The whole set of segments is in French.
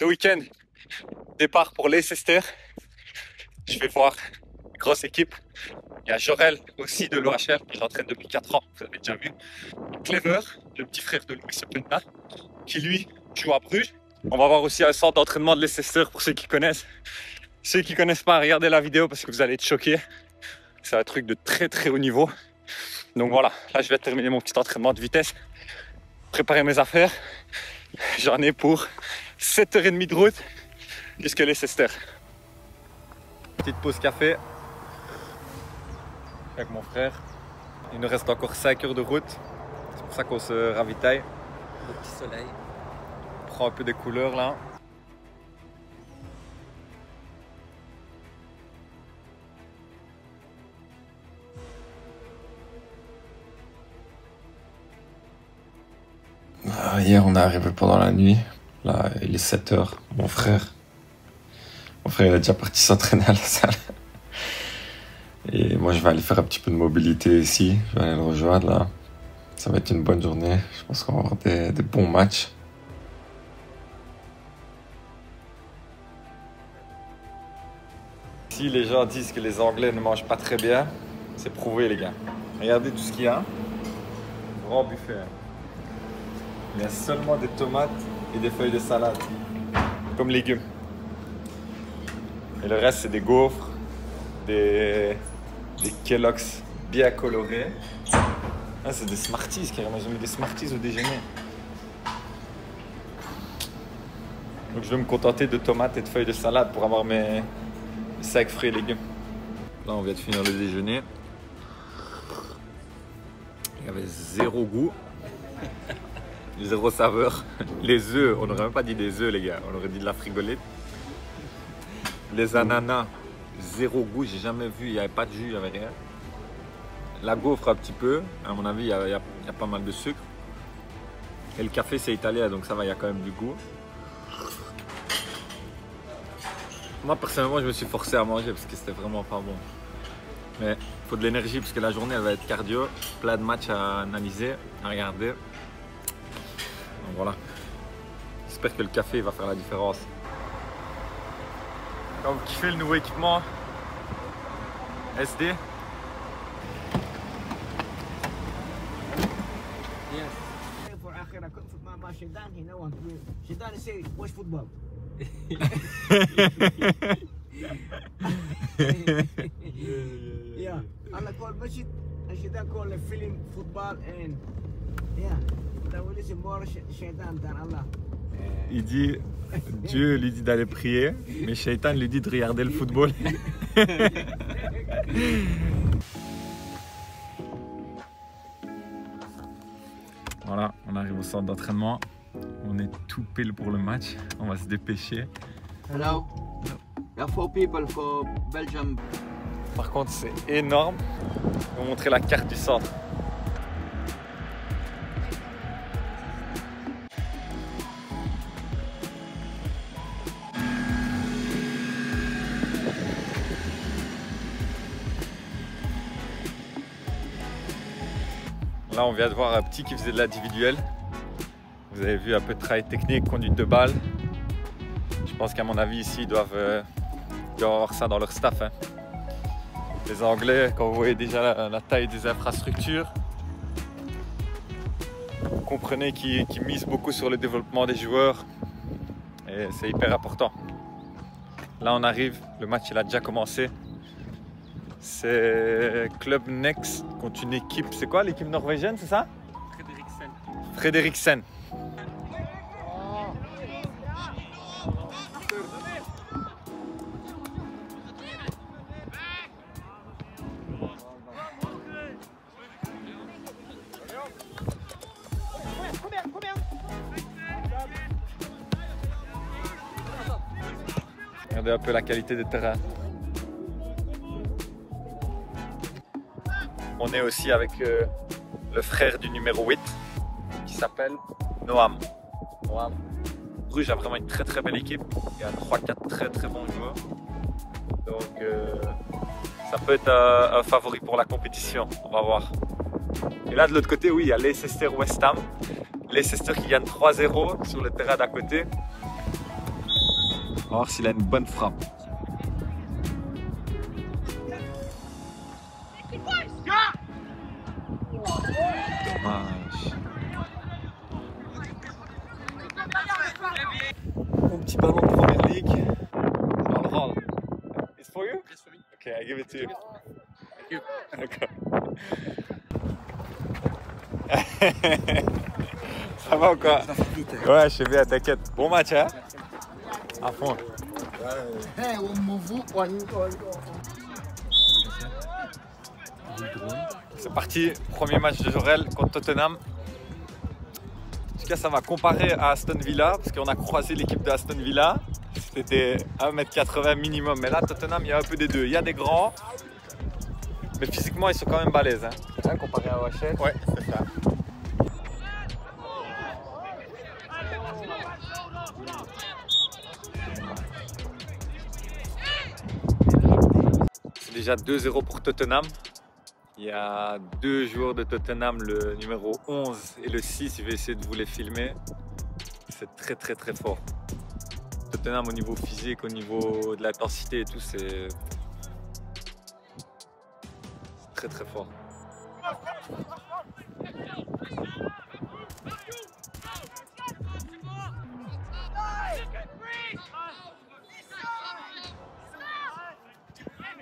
Ce week-end, départ pour Leicester. Je vais voir une grosse équipe. Il y a Jorel aussi de l'OHL qui j'entraîne depuis 4 ans, vous avez déjà vu. Clever, le petit frère de Louis Openda, qui lui joue à Bruges. On va voir aussi un centre d'entraînement de Leicester pour ceux qui connaissent. Ceux qui connaissent pas, regardez la vidéo parce que vous allez être choqués. C'est un truc de très très haut niveau. Donc voilà, là je vais terminer mon petit entraînement de vitesse. Préparer mes affaires. J'en ai pour 7h30 de route jusqu'à Leicester. Petite pause café avec mon frère. Il nous reste encore 5 heures de route. C'est pour ça qu'on se ravitaille. Le petit soleil. On prend un peu des couleurs là. Hier, on est arrivé pendant la nuit. Là, il est 7h. Mon frère, il est déjà parti s'entraîner à la salle. Et moi, je vais aller faire un petit peu de mobilité ici. Je vais aller le rejoindre là. Ça va être une bonne journée. Je pense qu'on va avoir des bons matchs. Si les gens disent que les Anglais ne mangent pas très bien, c'est prouvé les gars. Regardez tout ce qu'il y a. Grand buffet. Il y a seulement des tomates et des feuilles de salade, comme légumes. Et le reste, c'est des gaufres, des Kellogg's bien colorés. Ah, c'est des Smarties carrément, ils ont mis des Smarties au déjeuner. Donc je vais me contenter de tomates et de feuilles de salade pour avoir mes 5 fruits et légumes. Là, on vient de finir le déjeuner. Il y avait zéro goût. Zéro saveur. Les œufs, on n'aurait même pas dit des œufs les gars, on aurait dit de la frigolette. Les ananas, zéro goût, j'ai jamais vu, il n'y avait pas de jus, il n'y avait rien. La gaufre un petit peu, à mon avis il y a pas mal de sucre. Et le café c'est italien donc ça va, il y a quand même du goût. Moi personnellement je me suis forcé à manger parce que c'était vraiment pas bon. Mais il faut de l'énergie parce que la journée elle va être cardio, plein de matchs à analyser, à regarder. Donc voilà, j'espère que le café va faire la différence. Quand vous kiffez le nouveau équipement SD, For akhirah كنت مع شيطان هنا وان شيطان يسوي واش فوتبول يا انا كول ماشي شيطان كول فيلم فوتبول ان يا ده ولي سمور شيطان تاع الله. il dit, Dieu lui dit d'aller prier, mais Shaitan lui dit de regarder le football. Voilà, on arrive au centre d'entraînement. On est tout pile pour le match. On va se dépêcher. Hello. There are 4 people for Belgium. Par contre, c'est énorme. Je vais vous montrer la carte du centre. Là, on vient de voir un petit qui faisait de l'individuel. Vous avez vu un peu de travail technique, conduite de balle. Je pense qu'à mon avis, ici, ils doivent avoir ça dans leur staff. Hein. Les Anglais, quand vous voyez déjà la taille des infrastructures, vous comprenez qu'ils misent beaucoup sur le développement des joueurs. Et c'est hyper important. Là, on arrive, le match il a déjà commencé. C'est Club Next contre une équipe, c'est quoi l'équipe norvégienne, c'est ça? Fredriksen. Fredriksen. Regardez un peu la qualité des terrains. On est aussi avec le frère du numéro 8 qui s'appelle Noam. Bruges a vraiment une très très belle équipe. Il y a 3-4 très très bons joueurs. Donc ça peut être un favori pour la compétition. On va voir. Et là de l'autre côté, oui, il y a Leicester West Ham. Leicester qui gagne 3-0 sur le terrain d'à côté. va voir s'il a une bonne frappe. Dommage. Mon petit ballon de première ligue. Je vais le rendre. It's for you? It's for me. Okay, I give it to you. Thank you. D'accord. Ça va ou quoi? Ouais, je sais bien, t'inquiète. Bon match, hein? À fond. C'est parti, premier match de Jorel contre Tottenham. En tout cas, ça va comparer à Aston Villa, parce qu'on a croisé l'équipe de Aston Villa. C'était 1m80 minimum, mais là, Tottenham, il y a un peu des deux. Il y a des grands, mais physiquement, ils sont quand même balèzes. Hein, comparé à OHL. Ouais, c'est ça. C'est déjà 2-0 pour Tottenham. Il y a deux joueurs de Tottenham, le numéro 11 et le 6. Je vais essayer de vous les filmer. C'est très très très fort. Tottenham au niveau physique, au niveau de l'intensité et tout, c'est très très fort.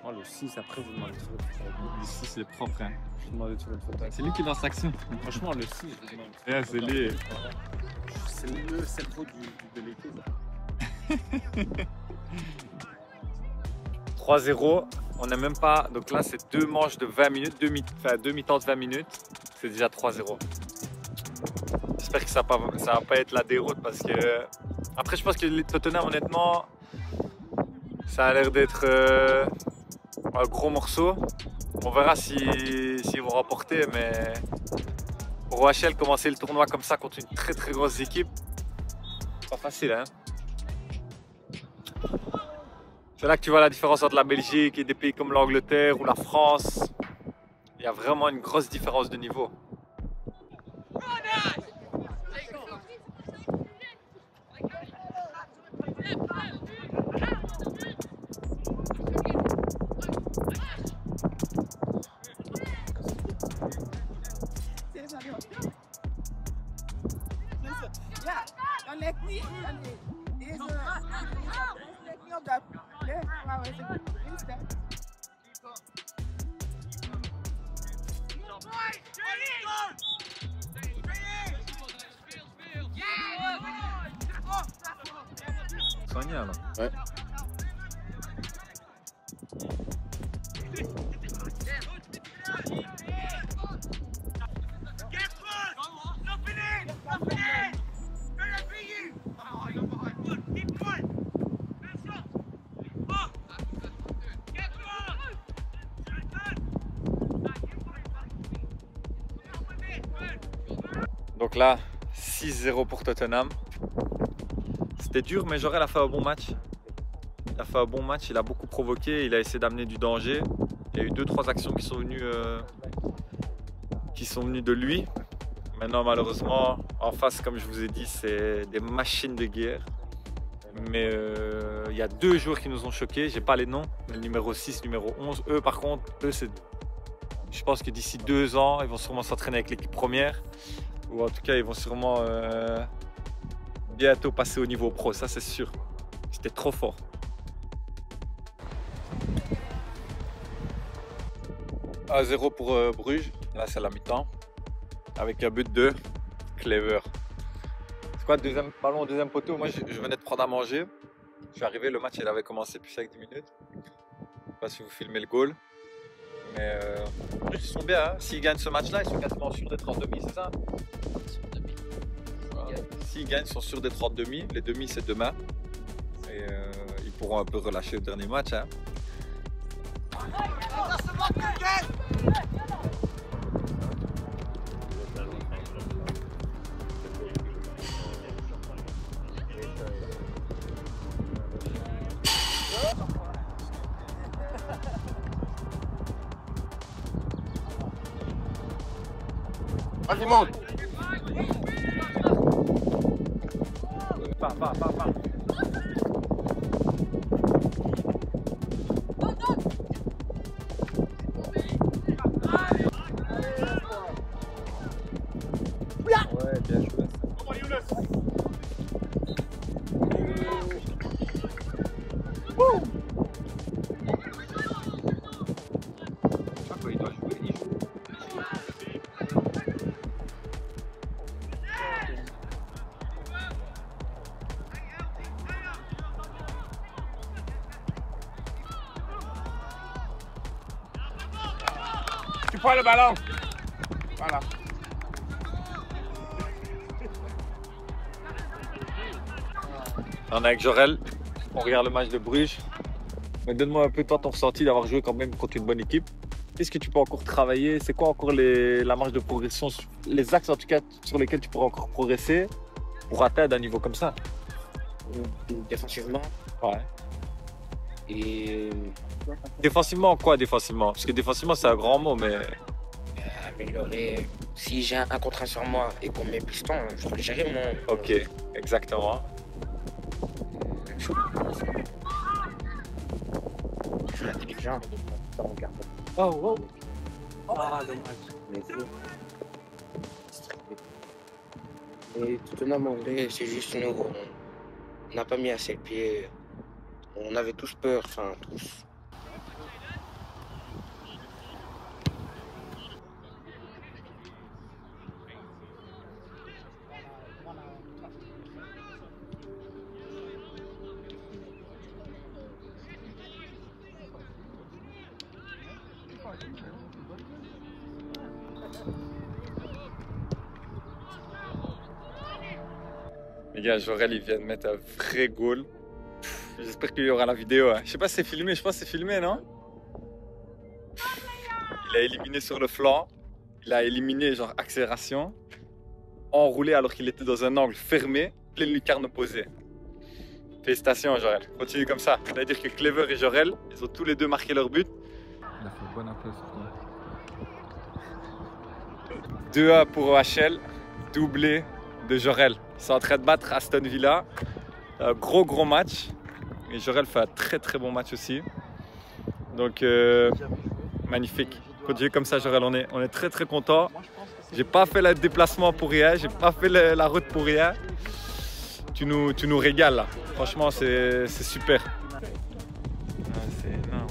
Oh, le 6 après vous demandez sur votre photo. Le 6 c'est propre hein. Je vous demandais sur votre photo. C'est lui qui lance l'action. Franchement, le 6, je vous demande. Yeah, c'est lui. C'est le cerveau de l'équipe. 3-0, on n'a même pas. Donc là, c'est deux manches de 20 minutes, deux mi-temps de 20 minutes. C'est déjà 3-0. J'espère que ça va pas être la déroute parce que. Après, je pense que les Tottenham, honnêtement, ça a l'air d'être un gros morceau. On verra s'ils vont remporter, mais pour OHL, commencer le tournoi comme ça contre une très très grosse équipe, pas facile, hein. C'est là que tu vois la différence entre la Belgique et des pays comme l'Angleterre ou la France. Il y a vraiment une grosse différence de niveau. Soigné alors. Ouais. Donc là, 6-0 pour Tottenham. C'était dur, mais Jorel a fait un bon match. Il a fait un bon match, il a beaucoup provoqué, il a essayé d'amener du danger. Il y a eu 2-3 actions qui sont venues de lui. Maintenant, malheureusement, en face, comme je vous ai dit, c'est des machines de guerre. Mais il y a deux joueurs qui nous ont choqués, j'ai pas les noms, mais le numéro 6, le numéro 11. Eux, par contre, je pense que d'ici 2 ans, ils vont sûrement s'entraîner avec l'équipe première. Ou en tout cas, ils vont sûrement bientôt passer au niveau pro, ça c'est sûr. C'était trop fort. « 1-0 pour Bruges, là c'est la mi-temps, avec un but de Clever. C'est quoi, deuxième ballon, deuxième poteau? Moi je venais de prendre à manger, je suis arrivé, le match il avait commencé plus 5-10 minutes. Je sais pas si vous filmez le goal, mais Bruges ils sont bien, hein. S'ils gagnent ce match-là, ils sont quasiment sûrs d'être en demi, c'est ça? S'ils gagnent, ils sont sûrs d'être en demi. Les demi, c'est demain. Et ils pourront un peu relâcher le dernier match. Hein. Vas-y, monte. Pas. Tu prends le ballon. Voilà. On est avec Jorel, on regarde le match de Bruges. Mais donne-moi un peu toi ton ressenti d'avoir joué quand même contre une bonne équipe. Qu'est-ce que tu peux encore travailler? C'est quoi encore la marge de progression, les axes en tout cas sur lesquels tu pourrais encore progresser pour atteindre un niveau comme ça? Défensivement. Ouais. Et Défensivement, quoi défensivement? Parce que défensivement c'est un grand mot, mais améliorer. Si j'ai un contre 1 sur moi et qu'on met piston, je peux le gérer mon. ok, exactement. Je suis intelligent. Ça regarde. Oh, Ah, dommage. Et tout en anglais, c'est juste nous. On n'a pas mis assez le pied. On avait tous peur, enfin tous. Les gars, Jorel il vient de mettre un vrai goal. J'espère qu'il y aura la vidéo. Hein. Je sais pas si c'est filmé, je pense que c'est filmé, non? Il a éliminé sur le flanc. Il a éliminé genre accélération. Enroulé alors qu'il était dans un angle fermé, pleine lucarne opposée. Félicitations Jorel, continue comme ça. Ça veut dire que Clever et Jorel, ils ont tous les deux marqué leur but. Il a fait bon appel surtout. 2-1 pour OHL, doublé de Jorel. Ils sont en train de battre Aston Villa. Un gros match. Et Jorel fait un très bon match aussi. Donc magnifique. Continue comme ça Jorel, on est très content. J'ai pas fait le déplacement pour rien, j'ai pas fait la route pour rien. Tu nous régales là. Franchement c'est super. Ah, c'est énorme.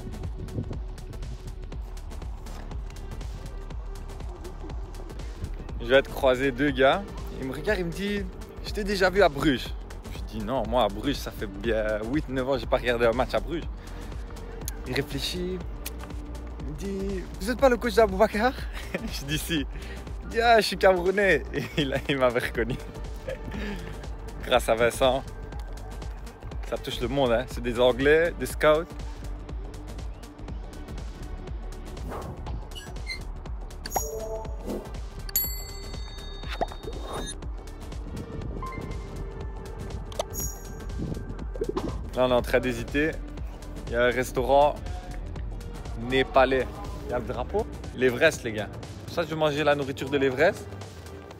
Je vais te croiser deux gars. Il me regarde, il me dit, je t'ai déjà vu à Bruges. Je dis non, moi à Bruges, ça fait bien 8-9 ans que j'ai pas regardé un match à Bruges. Il réfléchit. Il me dit, vous n'êtes pas le coach d'Aboubacar? Je dis si. Il dit, ah, je suis camerounais. Et il m'avait reconnu. Grâce à Vincent. Ça touche le monde, hein. C'est des Anglais, des scouts. Là, on est en train d'hésiter. Il y a un restaurant népalais. Il y a le drapeau. L'Everest, les gars. Ça, je vais manger la nourriture de l'Everest.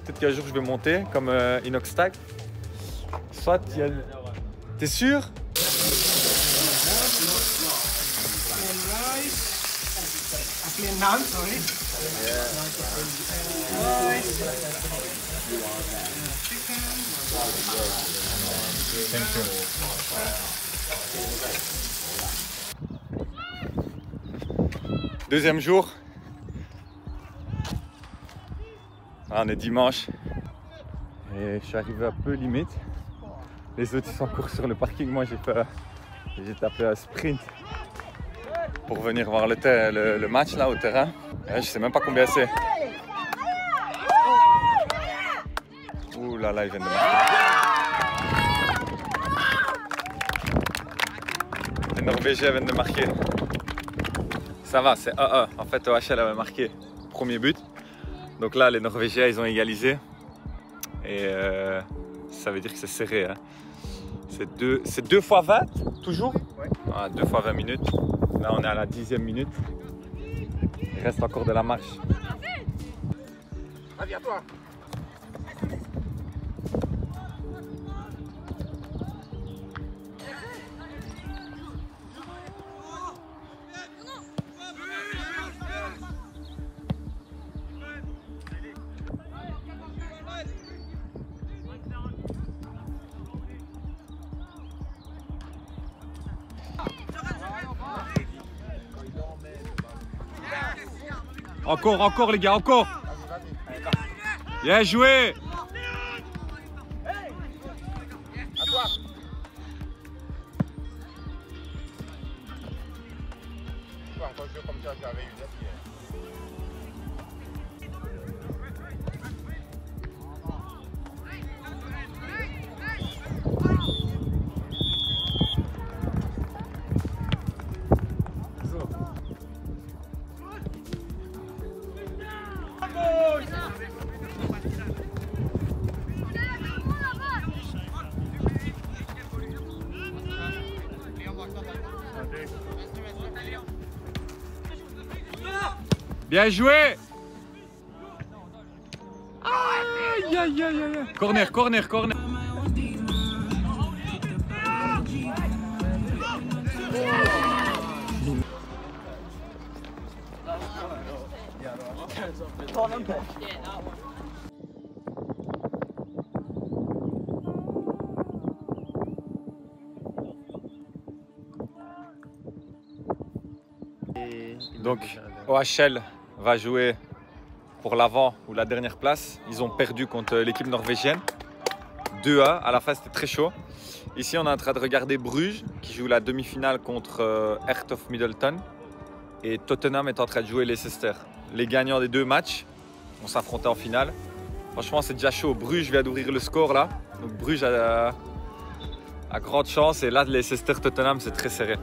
Peut-être qu'un jour, je vais monter comme Inoxtag. Soit il y a... T'es sûr? Deuxième jour. Ah, on est dimanche. Et je suis arrivé un peu limite. Les autres ils sont encore sur le parking. Moi j'ai tapé un sprint pour venir voir le match là au terrain. Et je sais même pas combien c'est. Ouh là là, ils viennent de marquer. Les Norvégiens viennent de marquer. Ça va, c'est 1-1. En fait, OHL avait marqué premier but. Donc là, les Norvégiens, ils ont égalisé. Et ça veut dire que c'est serré. Hein. C'est 2 fois 20, toujours? Ouais. Ah, 2 fois 20 minutes. Là, on est à la 10e minute. Il reste encore de la marche. Reviens-toi. Encore les gars, encore. Bien joué. À toi. Toi, encore jouer comme ça, tu avais eu la pierre. Bien joué. Aïe, aïe, aïe, aïe. Corner, corner, corner. Donc OHL va jouer pour l'avant ou la dernière place. Ils ont perdu contre l'équipe norvégienne 2-1. À la fin c'était très chaud. Ici on est en train de regarder Bruges qui joue la demi-finale contre Hertha Middleton. Et Tottenham est en train de jouer Leicester. Les gagnants des deux matchs vont s'affronter en finale. Franchement c'est déjà chaud. Bruges vient d'ouvrir le score là. Donc Bruges a grande chance. Et là Leicester Tottenham c'est très serré.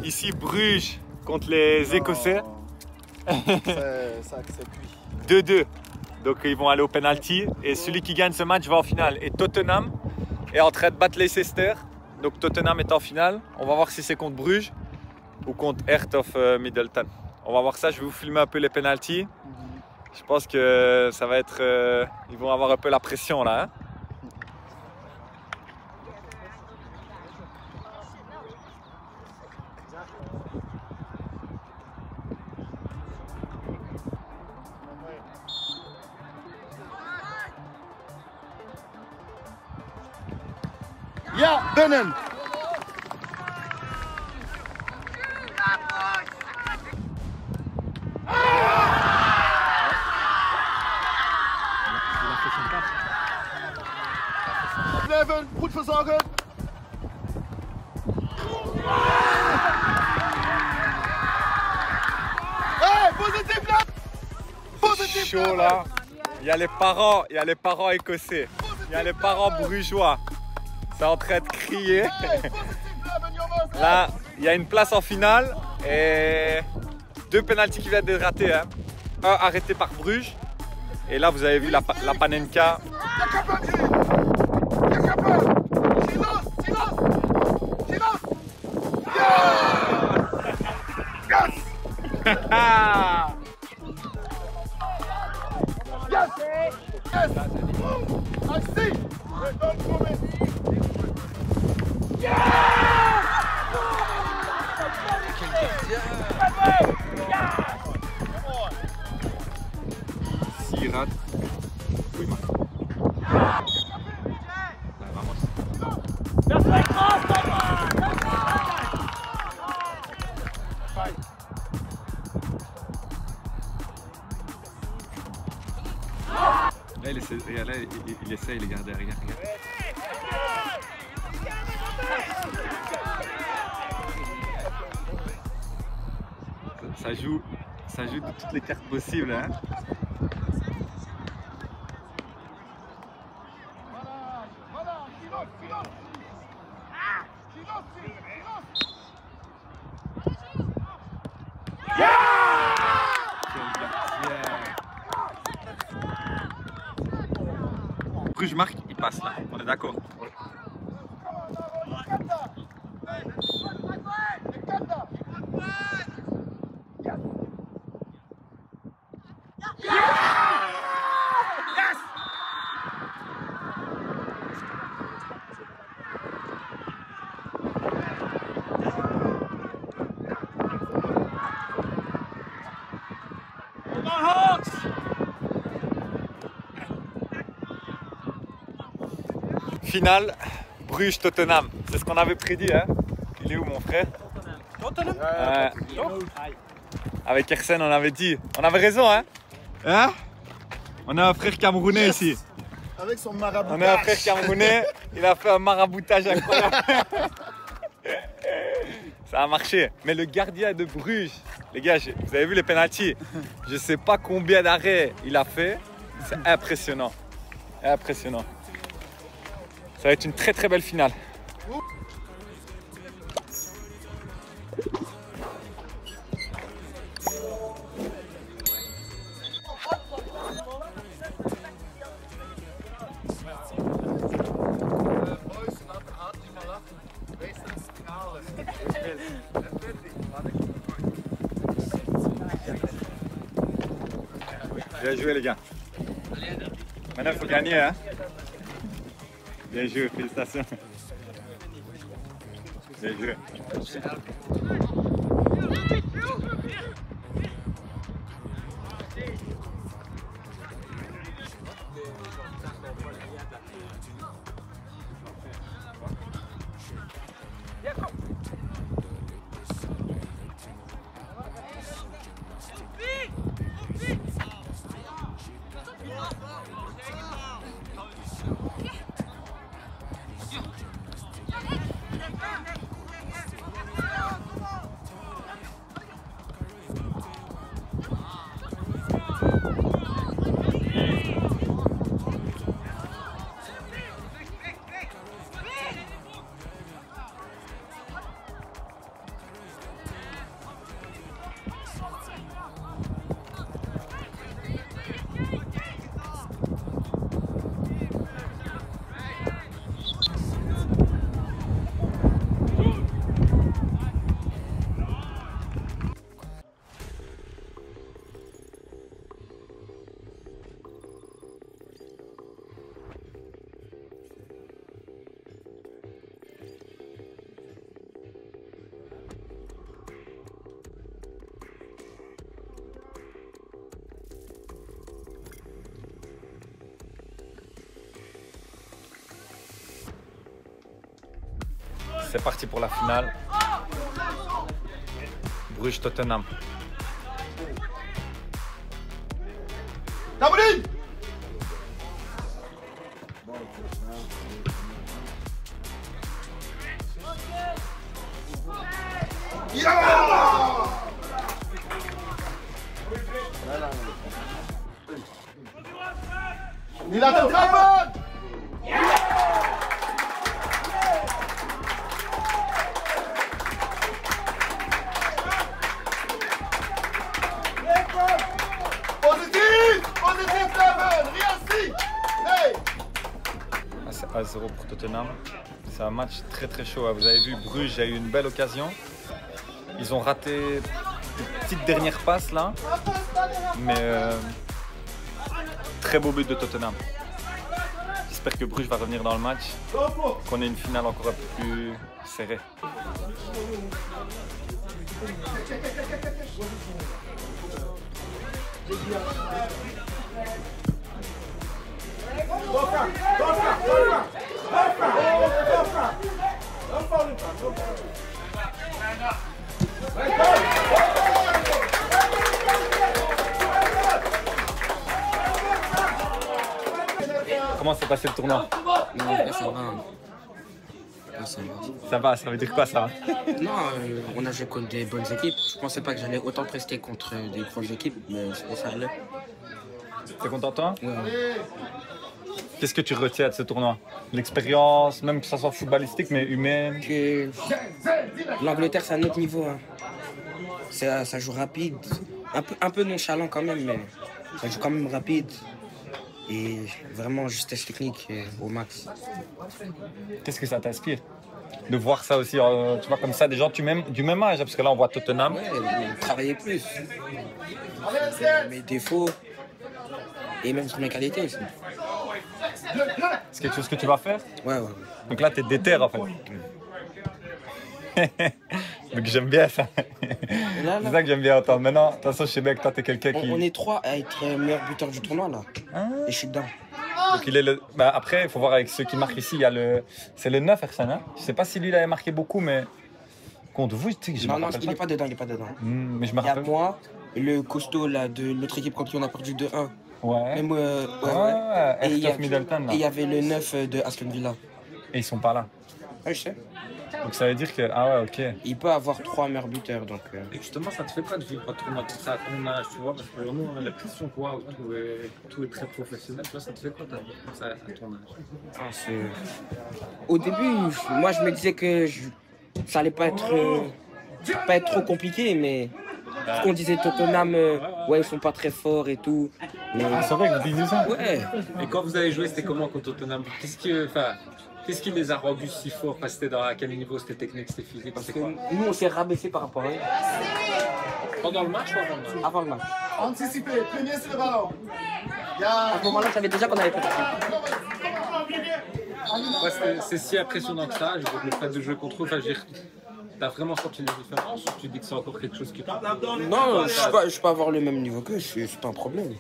Ici Bruges contre les Écossais. Ça cuit. 2-2. Donc ils vont aller au penalty et celui qui gagne ce match va en finale. Et Tottenham est en train de battre Leicester. Donc Tottenham est en finale. On va voir si c'est contre Bruges ou contre Hertha Middleton. On va voir ça. Je vais vous filmer un peu les penalties. Je pense que ça va être... ils vont avoir un peu la pression là. Hein. Ja, binnen! Blijven, goed verzorgen! Hey, positief là! Positief Chaud là. Il y a les parents écossais. Il y a les parents brugeois. C'est en train de crier. Là, il y a une place en finale et 2 pénaltys qui viennent d'être ratés. Hein. Un arrêté par Bruges. Et là, vous avez vu la Panenka. S'il rate. Oui, man. Là, il essaye, les gars, derrière. Ça joue de toutes les cartes possibles. Hein. Bruges marque, il passe là, on est d'accord. Finale, Bruges-Tottenham. C'est ce qu'on avait prédit. Hein. Il est où mon frère? Tottenham. Avec Ersen, on avait dit. On avait raison, hein? Hein? On a un frère camerounais ici. Avec son maraboutage. On a un frère camerounais. Il a fait un maraboutage incroyable. Ça a marché. Mais le gardien de Bruges, les gars, vous avez vu les pénaltys? Je ne sais pas combien d'arrêts il a fait. C'est impressionnant. Impressionnant. Ça va être une très très belle finale. Bien joué les gars. Maintenant il faut gagner hein. Bien joué, félicitations. Bien joué. C'est parti pour la finale. Bruges-Tottenham. Il a fait très bonne. C'est 1-0 pour Tottenham. C'est un match très très chaud. Vous avez vu, Bruges a eu une belle occasion. Ils ont raté une petite dernière passe là. Mais très beau but de Tottenham. J'espère que Bruges va revenir dans le match. Qu'on ait une finale encore un peu plus serrée. Comment s'est passé le tournoi? Non, après, ça va. Ça va, ça veut dire quoi ça? Non, on a joué contre des bonnes équipes. Je pensais pas que j'allais autant prester contre des grosses équipes, mais ça allait. T'es content toi? Ouais. Qu'est-ce que tu retiens de ce tournoi? L'expérience, même que ça soit footballistique, mais humaine? Que l'Angleterre, c'est un autre niveau. Hein. Ça joue rapide. Un peu nonchalant quand même, mais ça joue quand même rapide. Et vraiment justesse technique au max. Qu'est-ce que ça t'inspire? De voir ça aussi, tu vois, comme ça, des gens du même âge, parce que là on voit Tottenham. Ouais, travailler plus. Mes défauts et même sur mes qualités aussi. C'est quelque chose que tu vas faire? Ouais. Donc là, tu es déter en fait. Donc j'aime bien ça. C'est ça que j'aime bien entendre. Maintenant, de toute façon, je sais bien que toi, tu es quelqu'un qui... On est 3 à être meilleur buteur du tournoi là. Et je suis dedans. Donc il est le... Bah, après, il faut voir avec ceux qui marquent ici. Il y a le... C'est le 9, Ersan. Hein, je sais pas si lui, il avait marqué beaucoup, mais... Contre vous, tu sais que je me rappelle il n'est pas dedans, il n'est pas dedans. Mais je me Il y a rappelle. moi et le costaud là, de l'autre équipe contre qui on a perdu 2-1. Ouais. Même, ouais. Et Et il y Middleton, là. y avait le 9 de Aston Villa. Et ils sont pas là. Ouais, je sais. Donc ça veut dire que... Ah ouais, ok. Il peut avoir 3 meilleurs buteurs, donc... Et justement, ça te fait quoi de vivre un tournoi comme ça à ton âge, tu vois? Parce que nous, on a l'impression que wow, tout est très professionnel. Toi, ça te fait quoi de vivre comme ça à ton âge? Ah, au début, moi, je me disais que ça allait pas être trop compliqué, mais... Ce qu'on disait Tottenham, ouais, ils sont pas très forts et tout. Mais... Ah, c'est vrai que vous disiez ça? Ouais. Et quand vous avez joué, c'était comment contre Tottenham? Qu'est-ce qui les a rendus si forts? Parce que c'était à quel niveau? C'était technique, c'était physique? Parce que nous, on s'est rabaissé par rapport à eux. Pendant le match ou avant le match? Avant le match. Anticipé, premier sur le ballon. À ce moment-là, je savais déjà qu'on avait perdu. Ouais, c'est si impressionnant que ça, le fait de jouer contre eux. Enfin, t'as vraiment senti les différences ou tu dis que c'est encore quelque chose qui... Non, je peux avoir le même niveau qu'eux, c'est pas un problème.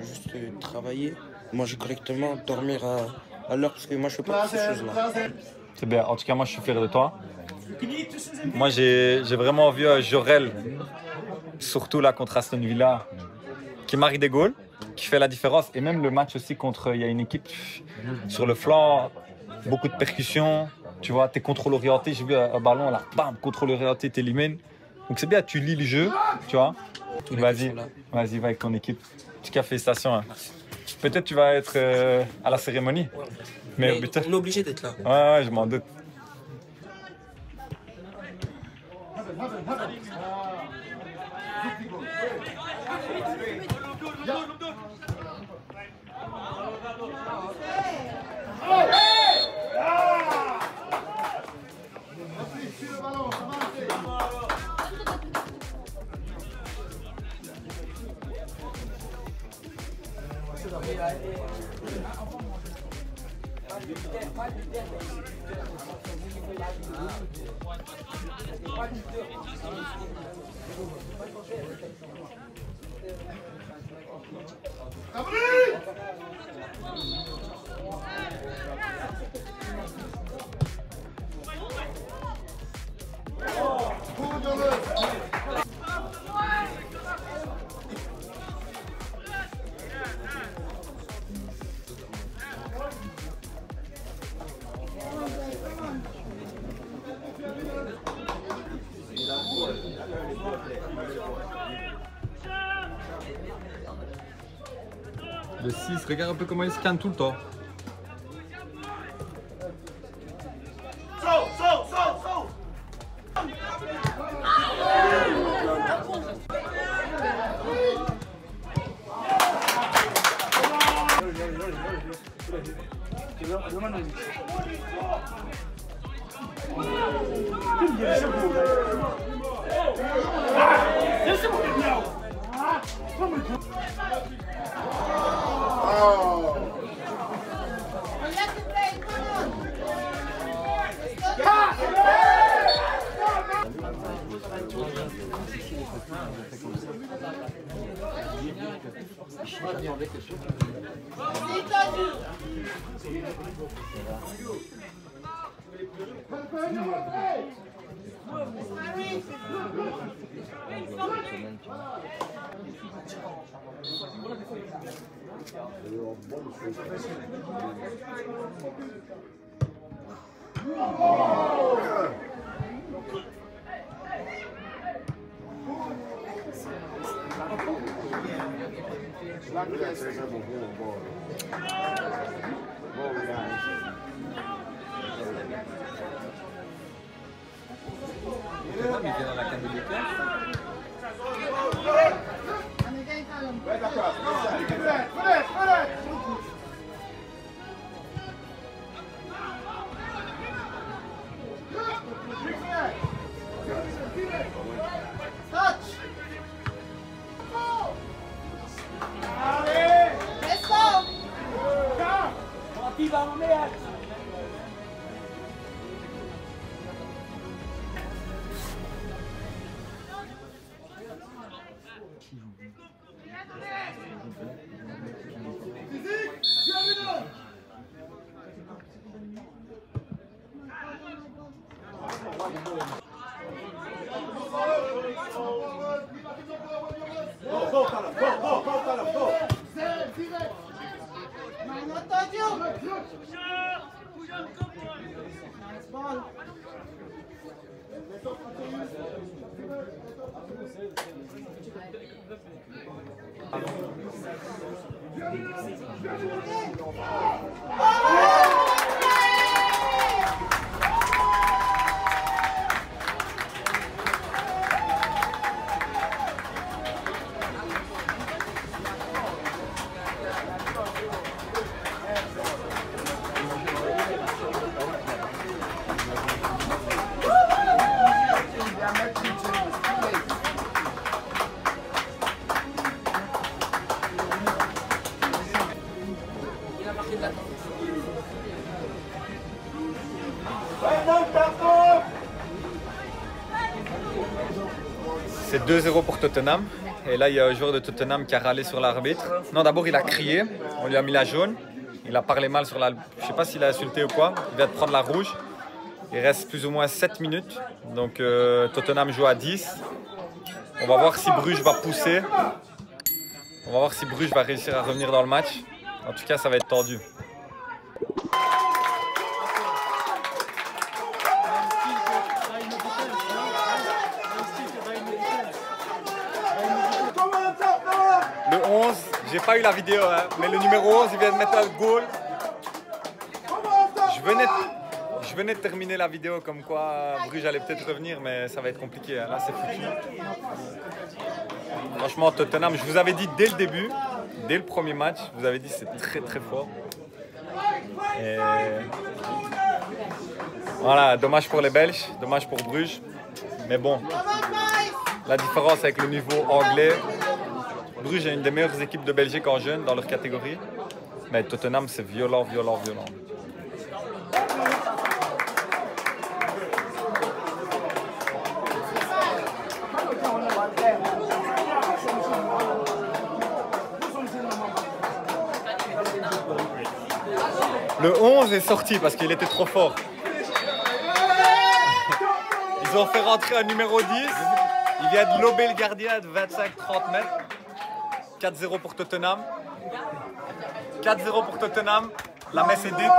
Juste travailler, manger correctement, dormir à l'heure, parce que moi je fais pas toutes ces choses-là. C'est bien, en tout cas moi je suis fier de toi. Moi j'ai vraiment vu Jorel, surtout là contre Aston Villa, qui marque des goals, qui fait la différence. Et même le match aussi contre, il y a une équipe sur le flanc, beaucoup de percussions. Tu vois, t'es contrôle orienté, j'ai vu un ballon là, bam, contrôle orienté, t'élimines. Donc c'est bien, tu lis le jeu, tu vois. Vas-y, va avec ton équipe. En tout cas, félicitations. Hein. Peut-être tu vas être à la cérémonie. Mais on est obligé d'être là. Ouais, je m'en doute. Le 6, regarde un peu comment il scanne tout le temps. Ball. C'est 2-0 pour Tottenham. Et là, il y a un joueur de Tottenham qui a râlé sur l'arbitre. Non, d'abord, il a crié. On lui a mis la jaune. Il a parlé mal sur la... Je ne sais pas s'il a insulté ou quoi. Il vient de prendre la rouge. Il reste plus ou moins 7 minutes. Donc, Tottenham joue à 10. On va voir si Bruges va pousser. On va voir si Bruges va réussir à revenir dans le match. En tout cas, ça va être tendu. Le 11, j'ai pas eu la vidéo, hein, mais le numéro 11, il vient de mettre un goal. Je venais de terminer la vidéo comme quoi Bruges allait peut-être revenir, mais ça va être compliqué. Hein. Là, c'est foutu. Franchement, Tottenham, je vous avais dit dès le début, dès le premier match, je vous avais dit c'est très très fort. Et voilà, dommage pour les Belges, dommage pour Bruges. Mais bon, la différence avec le niveau anglais, Bruges est une des meilleures équipes de Belgique en jeunes dans leur catégorie. Mais Tottenham, c'est violent, violent, violent. Le 11 est sorti parce qu'il était trop fort. Ils ont fait rentrer un numéro 10. Il vient de lober le gardien de 25-30 mètres. 4-0 pour Tottenham. 4-0 pour Tottenham. La messe est dite.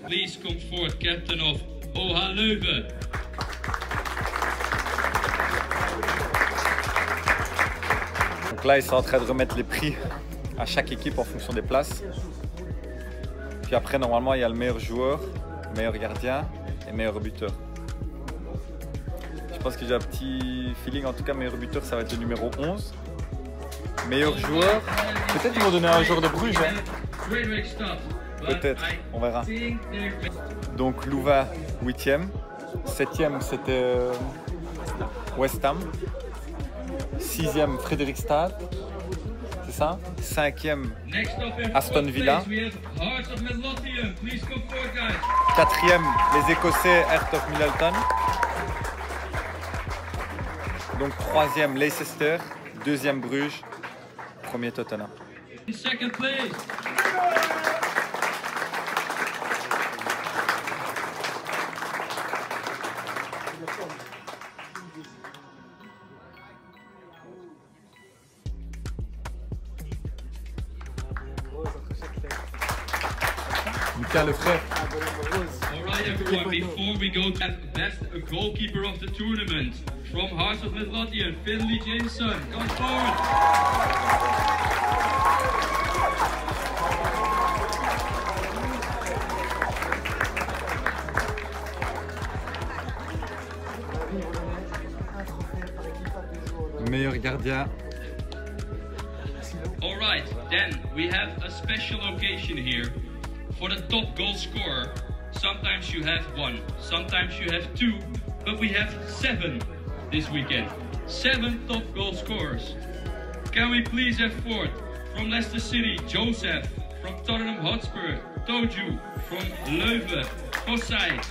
Please come forward, captain of OH Leuven. Donc là, ils sont en train de remettre les prix à chaque équipe en fonction des places. Puis après, normalement, il y a le meilleur joueur, meilleur gardien et meilleur buteur. Je pense que j'ai un petit feeling, en tout cas, meilleur buteur, ça va être le numéro 11. Meilleur joueur, peut-être qu'ils vont donner un joueur de Bruges. Hein. Peut-être, on verra. Donc Louvain, 8e. 7e, c'était West Ham. 6e, Fredrikstad. C'est ça? 5e, Aston Villa. 4e, les Écossais, Heart of Middleton. Donc 3e, Leicester. 2e, Bruges. 1er, Tottenham. Lucas le frère. Alright everyone, before we go to best goalkeeper of the tournament from Hearts of Midlothian, Finley Jameson, come forward. Meilleur gardien. Alright, then we have a special occasion here. For the top goal scorer, sometimes you have 1, sometimes you have 2, but we have 7 this weekend. 7 top goal scorers. Can we please have forth from Leicester City, Joseph, from Tottenham Hotspur, Toju, from Leuven, Kosai,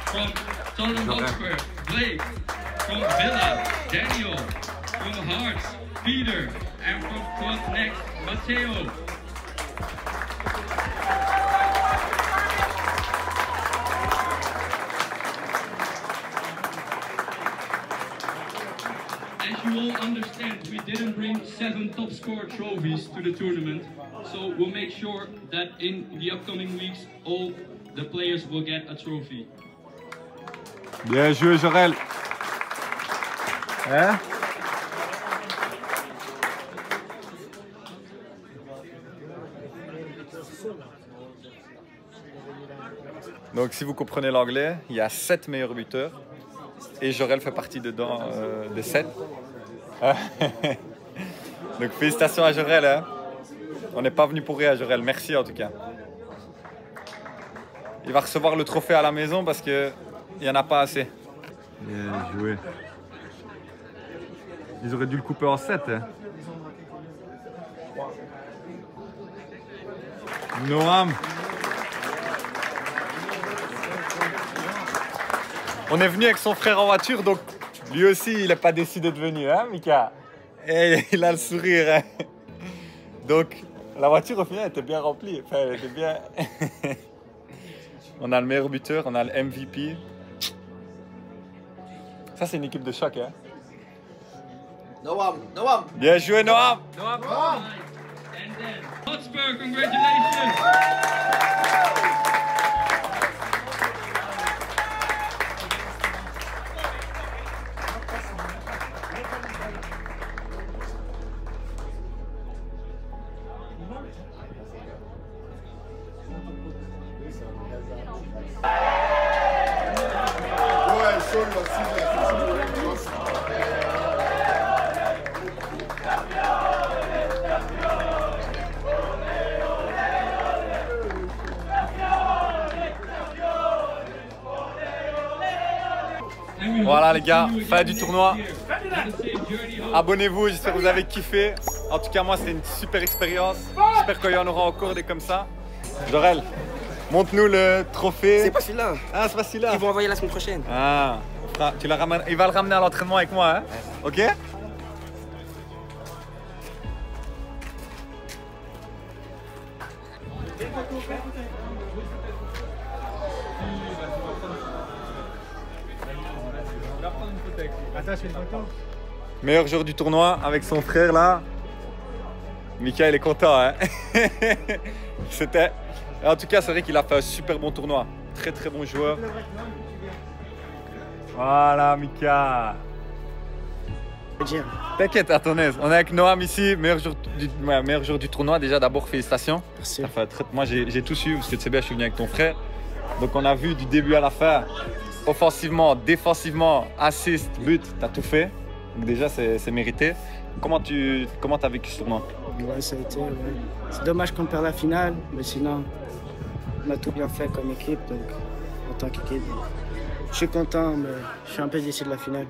from Tottenham Hotspur, Blake, from Villa, Daniel, from Hearts, Peter, and from Club Next, Matteo. As you all understand, we didn't bring 7 top scorer trophies to the tournament, so we'll make sure that in the upcoming weeks, all the players will get a trophy. Bien joué, Jorel. Hein? Donc si vous comprenez l'anglais, il y a 7 meilleurs buteurs et Jorel fait partie dedans des 7. Donc félicitations à Jorel. Hein. On n'est pas venu pour rien, Jorel. Merci en tout cas. Il va recevoir le trophée à la maison parce qu'il n'y en a pas assez. Bien joué. Ils auraient dû le couper en 7. Hein. Noam. On est venu avec son frère en voiture, donc lui aussi, il n'a pas décidé de venir, hein, Mika? Et il a le sourire, hein. Donc, la voiture, au final, était bien remplie. Enfin, elle était bien... On a le meilleur buteur, on a le MVP. Ça, c'est une équipe de choc, hein. Noam, Noam. Bien joué, Noam. And then, Hotspur, congratulations! Voilà les gars, fin du tournoi. Abonnez-vous, j'espère que vous avez kiffé. En tout cas moi c'était une super expérience. J'espère qu'il y en aura encore des comme ça. Jorel, montre-nous le trophée. C'est pas celui-là. Ah c'est pas celui-là. Ils vont envoyer la semaine prochaine. Ah, tu la ramènes, il va le ramener à l'entraînement avec moi, hein. Ok? Meilleur joueur du tournoi avec son frère là. Mika il est content, hein. C'était. En tout cas c'est vrai qu'il a fait un super bon tournoi. Très très bon joueur. Voilà Mika. T'inquiète, à ton aise. On est avec Noam ici, meilleur joueur du tournoi. Déjà d'abord félicitations. Merci. Enfin, moi j'ai tout suivi parce que tu sais bien je suis venu avec ton frère. Donc on a vu du début à la fin. Offensivement, défensivement, assist, but, tu as tout fait. Donc déjà, c'est mérité. Comment t'as vécu ce tournoi? Ouais, ça a été. Ouais. C'est dommage qu'on perd la finale, mais sinon, on a tout bien fait comme équipe. Donc, en tant qu'équipe, je suis content, mais je suis un peu déçu de la finale.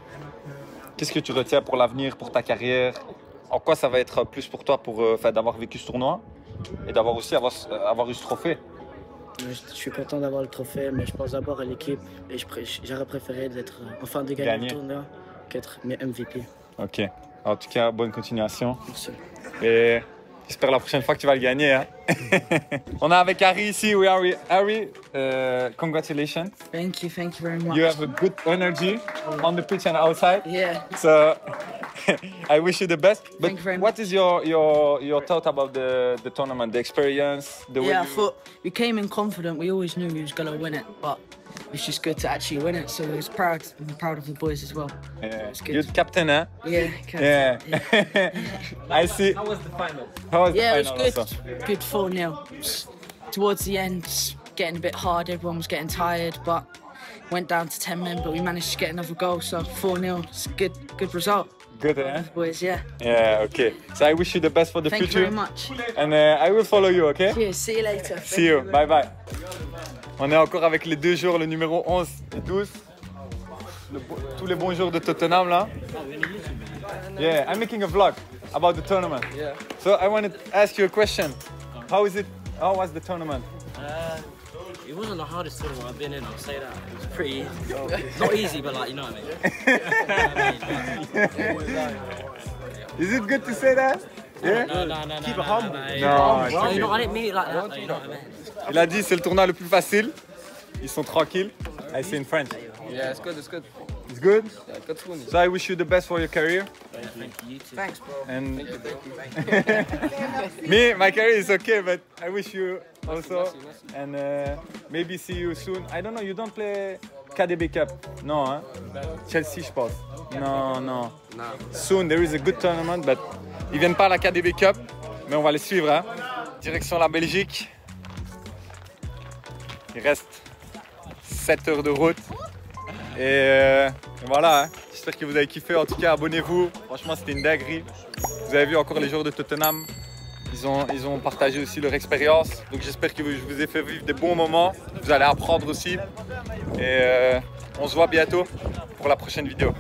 Qu'est-ce que tu retiens pour l'avenir, pour ta carrière? En quoi ça va être plus pour toi d'avoir vécu ce tournoi et d'avoir aussi avoir eu ce trophée? Je suis content d'avoir le trophée, mais je pense d'abord à l'équipe et j'aurais préféré enfin de gagner le tournoi qu'être MVP. Ok. En tout cas, bonne continuation. Merci. Et j'espère la prochaine fois que tu vas le gagner. Hein. On est avec Harry ici. We are with Harry. Congratulations. Thank you very much. You have a good energy on the pitch and outside. Yeah. So I wish you the best. But Thank you very what much. is your thought about the tournament, the experience, the way Yeah, I you... thought we came in confident. We always knew we was gonna win it, but it's just good to actually win it. So I'm proud of the boys as well. Yeah. It's good. You're the captain, huh? Yeah. Yeah. I see. How was the final? How was Yeah, the it was final good. also? Good 4-0. Towards the end, getting a bit hard. Everyone was getting tired, but went down to 10 men. But we managed to get another goal. So 4-0. It's a good result. Good, eh? Boys, yeah. Yeah, okay. So I wish you the best for the Thank future. you very much. And I will follow you, okay? Cheers. See you later. See you. Bye bye. On est encore avec les deux joueurs, le numéro 11 et 12. Tous les bons joueurs de Tottenham là. Yeah, I'm making a vlog about the tournament. Yeah. So I wanted to ask you a question. How was the tournament? It wasn't the hardest tournament I've been in, I'll say that. It was pretty easy. Not easy, but like, you know what I mean? Is it good to say that? Yeah? No. Keep it humble. No, No, you know, I didn't mean it like that, though, you know what I mean? Il a dit c'est le tournoi le plus facile. Ils sont tranquilles. I say in French. Yeah, it's good. It's good? Yeah, good tournament. So I wish you the best for your career. Thank you. You too. Thanks, bro. And Thank you. me, my career is okay, but I wish you also. And maybe see you soon. I don't know, you don't play KDB Cup? Non, hein? Chelsea, je pense. Non, non. Soon, there is a good tournament, but ils viennent pas à la KDB Cup, mais on va les suivre. Hein? Direction la Belgique. Il reste 7 heures de route. Et voilà, hein. J'espère que vous avez kiffé. En tout cas, abonnez-vous. Franchement, c'était une dinguerie. Vous avez vu encore les joueurs de Tottenham. Ils ont partagé aussi leur expérience. Donc j'espère que je vous ai fait vivre des bons moments. Vous allez apprendre aussi. Et on se voit bientôt pour la prochaine vidéo.